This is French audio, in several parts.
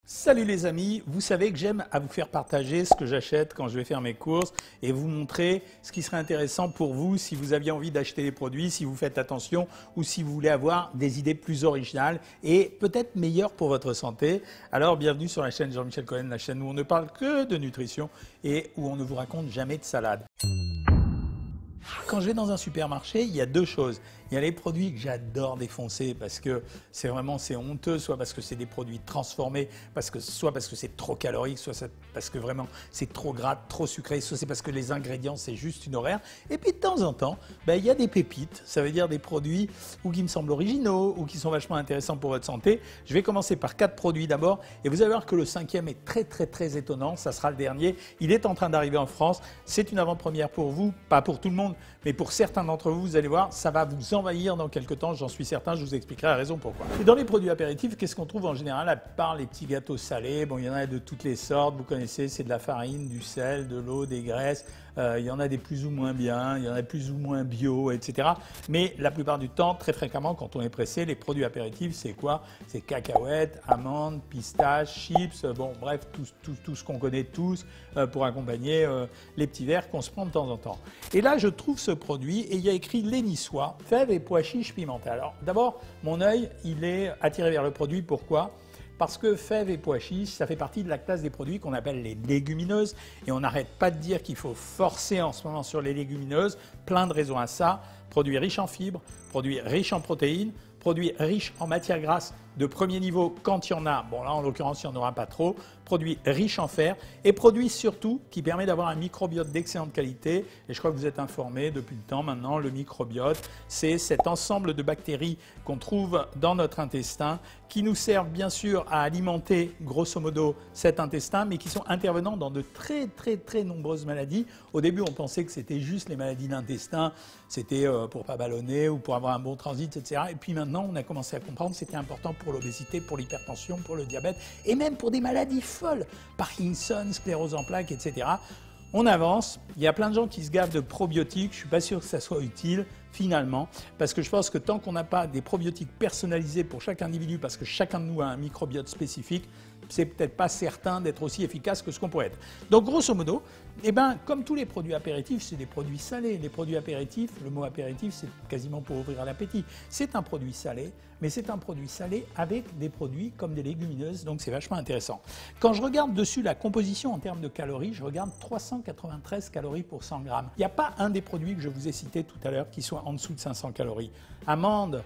Salut les amis, vous savez que j'aime à vous faire partager ce que j'achète quand je vais faire mes courses et vous montrer ce qui serait intéressant pour vous si vous aviez envie d'acheter des produits, si vous faites attention ou si vous voulez avoir des idées plus originales et peut-être meilleures pour votre santé. Alors bienvenue sur la chaîne Jean-Michel Cohen, la chaîne où on ne parle que de nutrition et où on ne vous raconte jamais de salade. Quand je vais dans un supermarché, il y a deux choses. Il y a les produits que j'adore défoncer parce que c'est honteux, soit parce que c'est des produits transformés, soit parce que c'est trop calorique, soit parce que vraiment c'est trop gras, trop sucré, soit c'est parce que les ingrédients c'est juste une horreur. Et puis de temps en temps, il y a des pépites, ça veut dire des produits ou qui me semblent originaux ou qui sont vachement intéressants pour votre santé. Je vais commencer par 4 produits d'abord et vous allez voir que le 5e est très étonnant, ça sera le dernier. Il est en train d'arriver en France, c'est une avant-première pour vous, pas pour tout le monde, mais pour certains d'entre vous, vous allez voir, ça va vous envahir dans quelques temps, j'en suis certain, je vous expliquerai la raison pourquoi. Et dans les produits apéritifs, qu'est-ce qu'on trouve en général à part les petits gâteaux salés? Bon, il y en a de toutes les sortes, vous connaissez, c'est de la farine, du sel, de l'eau, des graisses, il y en a des plus ou moins bien, il y en a plus ou moins bio, etc. Mais la plupart du temps, très fréquemment, quand on est pressé, les produits apéritifs, c'est quoi? C'est cacahuètes, amandes, pistaches, chips, bon bref, tout ce qu'on connaît tous pour accompagner les petits verres qu'on se prend de temps en temps. Et là, je trouve ce produit et il y a écrit lait niçois, fèves et pois chiches pimentés. Alors d'abord, mon œil, il est attiré vers le produit. Pourquoi ? Parce que fèves et pois chiches, ça fait partie de la classe des produits qu'on appelle les légumineuses. Et on n'arrête pas de dire qu'il faut forcer en ce moment sur les légumineuses. Plein de raisons à ça. Produits riches en fibres, produits riches en protéines, produits riches en matières grasses de premier niveau quand il y en a. Bon là, en l'occurrence, il n'y en aura pas trop. Produits riches en fer et produits surtout qui permet d'avoir un microbiote d'excellente qualité. Et je crois que vous êtes informés depuis le temps maintenant, le microbiote, c'est cet ensemble de bactéries qu'on trouve dans notre intestin qui nous servent bien sûr à alimenter grosso modo cet intestin, mais qui sont intervenants dans de très nombreuses maladies. Au début, on pensait que c'était juste les maladies d'intestin, c'était pour pas ballonner ou pour avoir un bon transit, etc. Et puis maintenant, on a commencé à comprendre que c'était important pour l'obésité, pour l'hypertension, pour le diabète et même pour des maladies folles, Parkinson, sclérose en plaques, etc. On avance, il y a plein de gens qui se gavent de probiotiques, je ne suis pas sûr que ça soit utile finalement, parce que je pense que tant qu'on n'a pas des probiotiques personnalisés pour chaque individu, parce que chacun de nous a un microbiote spécifique, c'est peut-être pas certain d'être aussi efficace que ce qu'on pourrait être. Donc grosso modo, comme tous les produits apéritifs, c'est des produits salés. Les produits apéritifs, le mot apéritif, c'est quasiment pour ouvrir l'appétit. C'est un produit salé, mais c'est un produit salé avec des produits comme des légumineuses, donc c'est vachement intéressant. Quand je regarde dessus la composition en termes de calories, je regarde 393 calories pour 100 grammes. Il n'y a pas un des produits que je vous ai cités tout à l'heure qui soit en dessous de 500 calories. Amandes,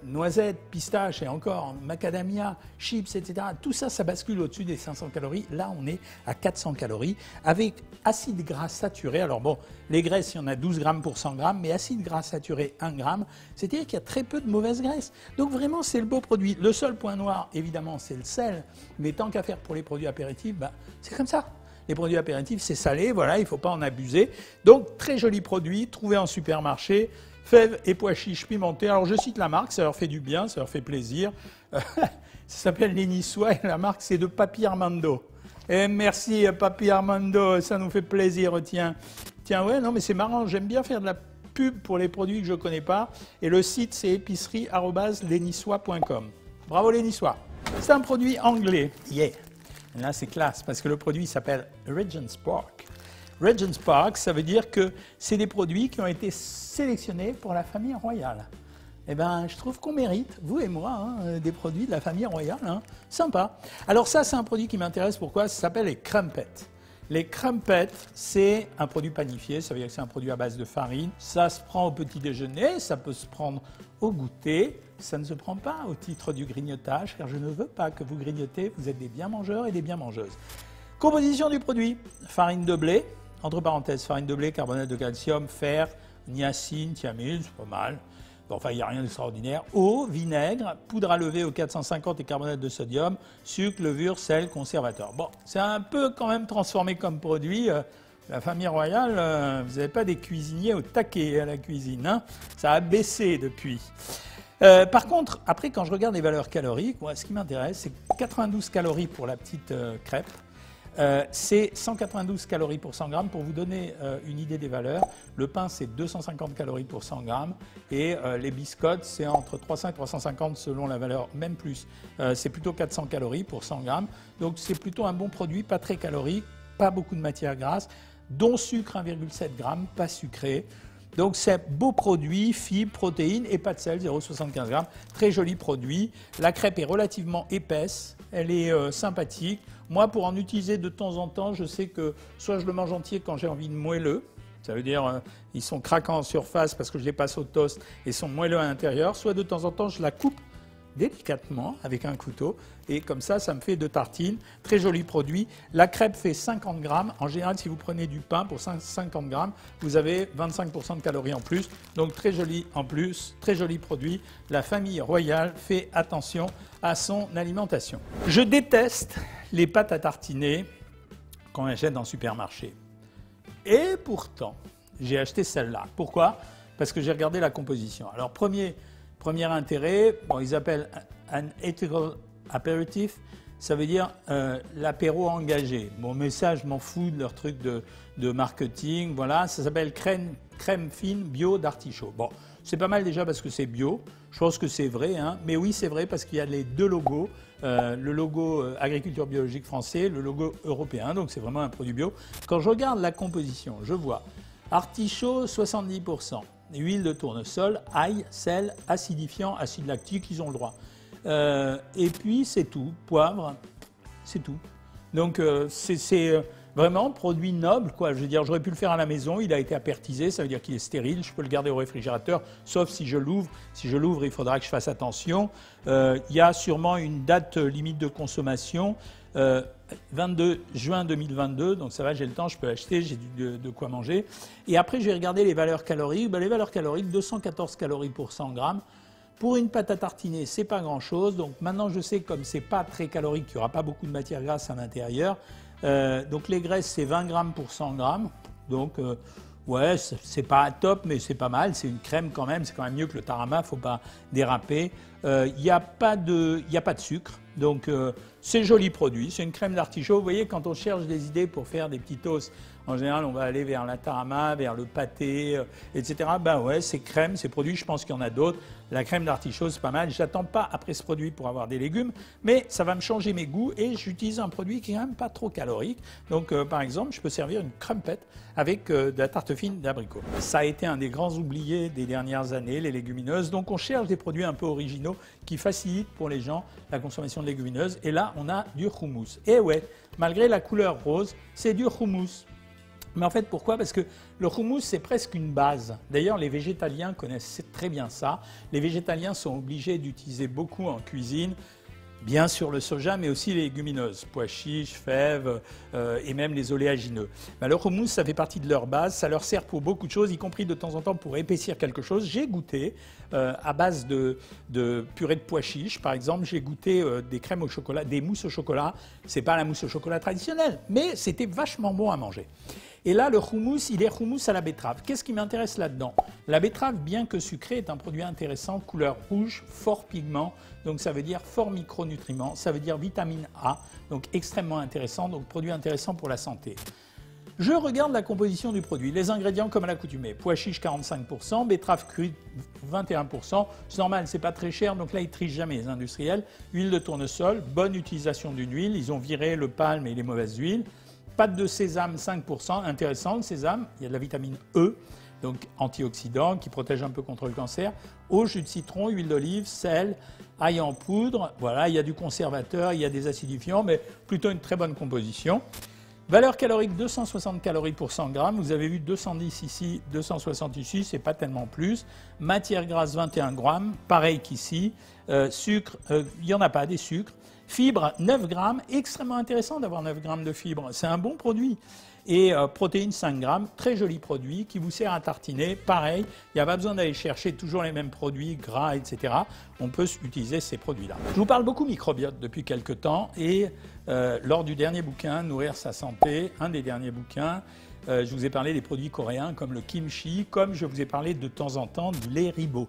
noisettes, pistaches et encore macadamia, chips, etc. Tout ça, ça bascule au-dessus des 500 calories. Là, on est à 400 calories avec acides gras saturés. Alors bon, les graisses, il y en a 12 grammes pour 100 grammes, mais acides gras saturés 1 gramme, c'est-à-dire qu'il y a très peu de mauvaises graisses. Donc vraiment, c'est le beau produit. Le seul point noir, évidemment, c'est le sel. Mais tant qu'à faire pour les produits apéritifs, c'est comme ça. Les produits apéritifs, c'est salé, voilà, il ne faut pas en abuser. Donc, très joli produit, trouvé en supermarché. Fèves et pois chiches pimentés. Alors je cite la marque, ça leur fait du bien, ça leur fait plaisir. Ça s'appelle les Niçois et la marque c'est de Papi Armando. Et merci Papi Armando, ça nous fait plaisir, tiens. Tiens, ouais, non mais c'est marrant, j'aime bien faire de la pub pour les produits que je ne connais pas. Et le site c'est épicerie@lesniçois.com. Bravo les Niçois. C'est un produit anglais, yeah. Et là c'est classe parce que le produit s'appelle Regent's Park. Regent's Park, ça veut dire que c'est des produits qui ont été sélectionnés pour la famille royale. Eh bien, je trouve qu'on mérite, vous et moi, des produits de la famille royale. Sympa. Alors ça, c'est un produit qui m'intéresse. Pourquoi? Ça s'appelle les crumpets. Les crumpets, c'est un produit panifié. Ça veut dire que c'est un produit à base de farine. Ça se prend au petit déjeuner, ça peut se prendre au goûter. Ça ne se prend pas au titre du grignotage, car je ne veux pas que vous grignotez. Vous êtes des bien mangeurs et des bien mangeuses. Composition du produit. Farine de blé. Entre parenthèses, farine de blé, carbonate de calcium, fer, niacine, thiamine, c'est pas mal. Bon, enfin, il n'y a rien d'extraordinaire. Eau, vinaigre, poudre à lever au 450 et carbonate de sodium, sucre, levure, sel, conservateur. Bon, c'est un peu quand même transformé comme produit. La famille royale, vous n'avez pas des cuisiniers au taquet à la cuisine. Ça a baissé depuis. Par contre, après, quand je regarde les valeurs caloriques, moi, ce qui m'intéresse, c'est 92 calories pour la petite crêpe. C'est 192 calories pour 100 grammes. Pour vous donner une idée des valeurs, le pain c'est 250 calories pour 100 grammes et les biscottes c'est entre 300 et 350 selon la valeur, même plus. C'est plutôt 400 calories pour 100 grammes. Donc c'est plutôt un bon produit, pas très calorique, pas beaucoup de matières grasses, dont sucre 1,7 g, pas sucré. Donc c'est beau produit, fibres, protéines et pas de sel, 0,75 g. Très joli produit. La crêpe est relativement épaisse, elle est sympathique. Moi, pour en utiliser de temps en temps, je sais que soit je le mange entier quand j'ai envie de moelleux, ça veut dire ils sont craquants en surface parce que je les passe au toast et sont moelleux à l'intérieur, soit de temps en temps je la coupe délicatement avec un couteau et comme ça me fait 2 tartines. Très joli produit. La crêpe fait 50 grammes. En général, si vous prenez du pain pour 50 grammes, vous avez 25% de calories en plus. Donc très joli en plus, très joli produit. La famille royale fait attention à son alimentation. Je déteste les pâtes à tartiner qu'on achète dans le supermarché. Et pourtant, j'ai acheté celle-là. Pourquoi? Parce que j'ai regardé la composition. Alors premier intérêt, bon, ils appellent un ethical aperitif, ça veut dire l'apéro engagé. Bon, mais ça, je m'en fous de leur truc de marketing. Voilà, ça s'appelle crème fine bio d'artichaut. Bon, c'est pas mal déjà parce que c'est bio. Je pense que c'est vrai, hein. Mais oui, c'est vrai parce qu'il y a les 2 logos. Le logo agriculture biologique français, le logo européen, donc c'est vraiment un produit bio. Quand je regarde la composition, je vois artichaut 70%. Huile de tournesol, ail, sel, acidifiant, acide lactique, ils ont le droit. Et puis c'est tout, poivre, c'est tout. Donc c'est vraiment produit noble, quoi. Je veux dire, j'aurais pu le faire à la maison, il a été apertisé, ça veut dire qu'il est stérile, je peux le garder au réfrigérateur, sauf si je l'ouvre. Si je l'ouvre, il faudra que je fasse attention. Il y a sûrement une date limite de consommation. 22 juin 2022, donc ça va, j'ai le temps, je peux acheter, j'ai de quoi manger. Et après, je vais regarder les valeurs caloriques. Ben, les valeurs caloriques, 214 calories pour 100 grammes. Pour une pâte à tartiner, c'est pas grand-chose. Donc maintenant, je sais, comme c'est pas très calorique, qu'il n'y aura pas beaucoup de matière grasse à l'intérieur. Donc les graisses, c'est 20 grammes pour 100 grammes. Donc ouais, c'est pas top, mais c'est pas mal. C'est une crème quand même, c'est quand même mieux que le tarama, faut pas déraper. Il n'y a pas de sucre. Donc c'est joli produit, c'est une crème d'artichaut. Vous voyez, quand on cherche des idées pour faire des petits toasts, en général on va aller vers la tarama, vers le pâté, etc. Ben ouais, c'est crème, c'est produit, je pense qu'il y en a d'autres. La crème d'artichaut, c'est pas mal. J'attends pas après ce produit pour avoir des légumes, mais ça va me changer mes goûts et j'utilise un produit qui est quand même pas trop calorique. Donc par exemple, je peux servir une crumpet avec de la tarte fine d'abricot. Ça a été un des grands oubliés des dernières années, les légumineuses. Donc on cherche des produits un peu originaux qui facilitent pour les gens la consommation de légumineuses. Et là, on a du houmous. Et ouais, malgré la couleur rose, c'est du houmous. Mais en fait, pourquoi? Parce que le houmous, c'est presque une base. D'ailleurs, les végétaliens connaissent très bien ça. Les végétaliens sont obligés d'utiliser beaucoup en cuisine, bien sûr le soja, mais aussi les légumineuses, pois chiches, fèves et même les oléagineux. Ben, le houmous, ça fait partie de leur base, ça leur sert pour beaucoup de choses, y compris de temps en temps pour épaissir quelque chose. J'ai goûté à base de purée de pois chiches, par exemple, j'ai goûté des crèmes au chocolat, des mousses au chocolat. C'est pas la mousse au chocolat traditionnelle, mais c'était vachement bon à manger. Et là, le houmous, il est houmous à la betterave. Qu'est-ce qui m'intéresse là-dedans? La betterave, bien que sucrée, est un produit intéressant, couleur rouge, fort pigment, donc ça veut dire fort micronutriments, ça veut dire vitamine A, donc extrêmement intéressant, donc produit intéressant pour la santé. Je regarde la composition du produit, les ingrédients comme à l'accoutumée. Pois chiches 45%, betterave crue 21%, c'est normal, c'est pas très cher, donc là ils trichent jamais les industriels. Huile de tournesol, bonne utilisation d'une huile, ils ont viré le palme et les mauvaises huiles. Pâte de sésame 5%, intéressant le sésame, il y a de la vitamine E, donc antioxydant qui protège un peu contre le cancer. Eau, jus de citron, huile d'olive, sel, ail en poudre, voilà, il y a du conservateur, il y a des acidifiants, mais plutôt une très bonne composition. Valeur calorique 260 calories pour 100 grammes, vous avez vu 210 ici, 260 ici, c'est pas tellement plus. Matière grasse 21 grammes, pareil qu'ici. Sucre, il n'y en a pas des sucres. Fibres 9 grammes, extrêmement intéressant d'avoir 9 grammes de fibres, c'est un bon produit. Et protéines 5 grammes, très joli produit qui vous sert à tartiner. Pareil, il n'y a pas besoin d'aller chercher toujours les mêmes produits, gras, etc. On peut utiliser ces produits-là. Je vous parle beaucoup microbiote depuis quelques temps et lors du dernier bouquin, Nourrir sa santé, un des derniers bouquins, je vous ai parlé des produits coréens comme le kimchi, comme je vous ai parlé de temps en temps du lait ribot.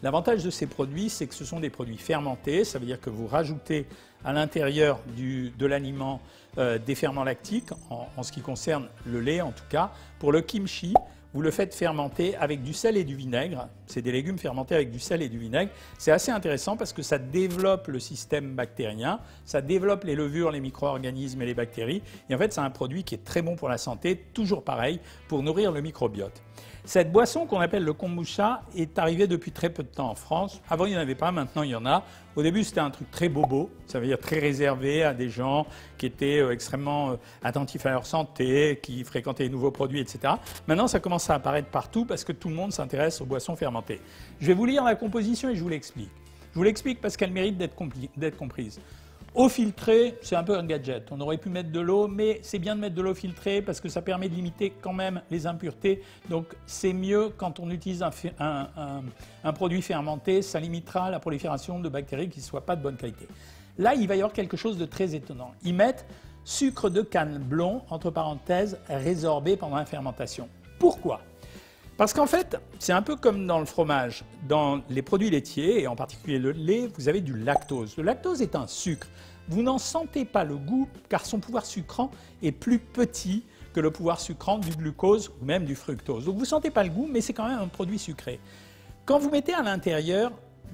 L'avantage de ces produits, c'est que ce sont des produits fermentés, ça veut dire que vous rajoutez à l'intérieur de l'aliment des ferments lactiques, en ce qui concerne le lait en tout cas. Pour le kimchi, vous le faites fermenter avec du sel et du vinaigre. C'est des légumes fermentés avec du sel et du vinaigre. C'est assez intéressant parce que ça développe le système bactérien, ça développe les levures, les micro-organismes et les bactéries. Et en fait, c'est un produit qui est très bon pour la santé, toujours pareil, pour nourrir le microbiote. Cette boisson qu'on appelle le kombucha est arrivée depuis très peu de temps en France. Avant, il n'y en avait pas, maintenant il y en a. Au début, c'était un truc très bobo, ça veut dire très réservé à des gens qui étaient extrêmement attentifs à leur santé, qui fréquentaient les nouveaux produits, etc. Maintenant, ça commence à apparaître partout parce que tout le monde s'intéresse aux boissons fermentées. Je vais vous lire la composition et je vous l'explique. Je vous l'explique parce qu'elle mérite d'être comprise. Eau filtrée, c'est un peu un gadget. On aurait pu mettre de l'eau, mais c'est bien de mettre de l'eau filtrée parce que ça permet de limiter quand même les impuretés. Donc c'est mieux quand on utilise un produit fermenté, ça limitera la prolifération de bactéries qui ne soient pas de bonne qualité. Là, il va y avoir quelque chose de très étonnant. Ils mettent sucre de canne blond, entre parenthèses, résorbé pendant la fermentation. Pourquoi ? Parce qu'en fait, c'est un peu comme dans le fromage. Dans les produits laitiers, et en particulier le lait, vous avez du lactose. Le lactose est un sucre. Vous n'en sentez pas le goût car son pouvoir sucrant est plus petit que le pouvoir sucrant du glucose ou même du fructose. Donc vous ne sentez pas le goût, mais c'est quand même un produit sucré. Quand vous mettez à l'intérieur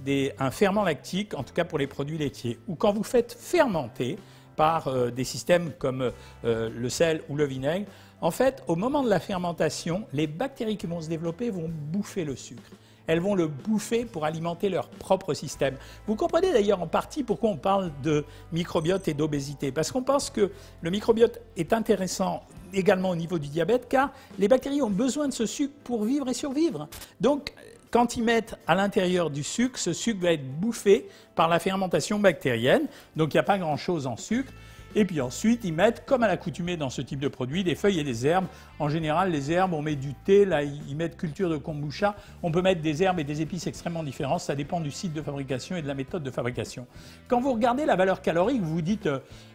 un ferment lactique, en tout cas pour les produits laitiers, ou quand vous faites fermenter par des systèmes comme le sel ou le vinaigre, en fait, au moment de la fermentation, les bactéries qui vont se développer vont bouffer le sucre. Elles vont le bouffer pour alimenter leur propre système. Vous comprenez d'ailleurs en partie pourquoi on parle de microbiote et d'obésité. Parce qu'on pense que le microbiote est intéressant également au niveau du diabète, car les bactéries ont besoin de ce sucre pour vivre et survivre. Donc, quand ils mettent à l'intérieur du sucre, ce sucre va être bouffé par la fermentation bactérienne. Donc, il n'y a pas grand-chose en sucre. Et puis ensuite, ils mettent, comme à l'accoutumée dans ce type de produit, des feuilles et des herbes. En général, les herbes, on met du thé, là, ils mettent culture de kombucha. On peut mettre des herbes et des épices extrêmement différentes. Ça dépend du site de fabrication et de la méthode de fabrication. Quand vous regardez la valeur calorique, vous vous dites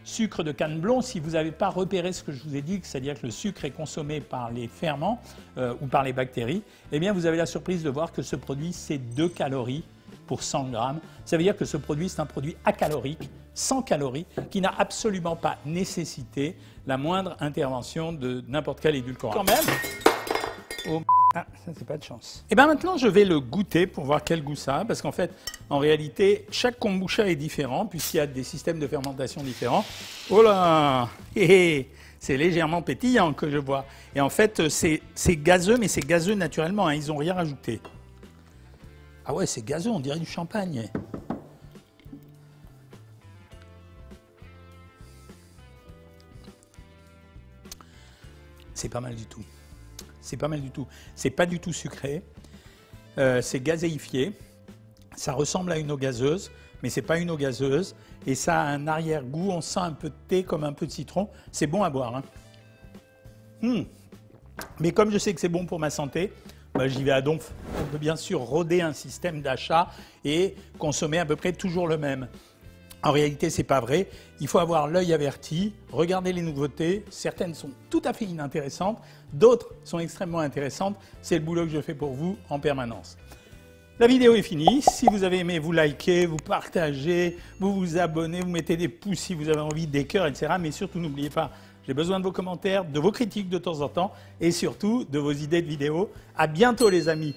sucre de canne blond, si vous n'avez pas repéré ce que je vous ai dit, c'est-à-dire que le sucre est consommé par les ferments ou par les bactéries, eh bien, vous avez la surprise de voir que ce produit, c'est 2 calories pour 100 grammes. Ça veut dire que ce produit, c'est un produit acalorique, 100 calories, qui n'a absolument pas nécessité la moindre intervention de n'importe quel édulcorant. Quand même, ah, ça c'est pas de chance. Et bien maintenant, je vais le goûter pour voir quel goût ça a, parce qu'en fait, en réalité, chaque kombucha est différent, puisqu'il y a des systèmes de fermentation différents. Oh là, c'est légèrement pétillant que je vois. Et en fait, c'est gazeux, mais c'est gazeux naturellement, hein, ils n'ont rien rajouté. Ah ouais, c'est gazeux, on dirait du champagne. C'est pas mal du tout. C'est pas mal du tout. C'est pas du tout sucré. C'est gazéifié. Ça ressemble à une eau gazeuse, mais c'est pas une eau gazeuse. Et ça a un arrière-goût. On sent un peu de thé comme un peu de citron. C'est bon à boire. Hein. Mais comme je sais que c'est bon pour ma santé, bah, j'y vais à donf. On peut bien sûr roder un système d'achat et consommer à peu près toujours le même. En réalité, ce n'est pas vrai. Il faut avoir l'œil averti, regarder les nouveautés. Certaines sont tout à fait inintéressantes, d'autres sont extrêmement intéressantes. C'est le boulot que je fais pour vous en permanence. La vidéo est finie. Si vous avez aimé, vous likez, vous partagez, vous vous abonnez, vous mettez des pouces si vous avez envie, des cœurs, etc. Mais surtout, n'oubliez pas, j'ai besoin de vos commentaires, de vos critiques de temps en temps et surtout de vos idées de vidéos. À bientôt les amis.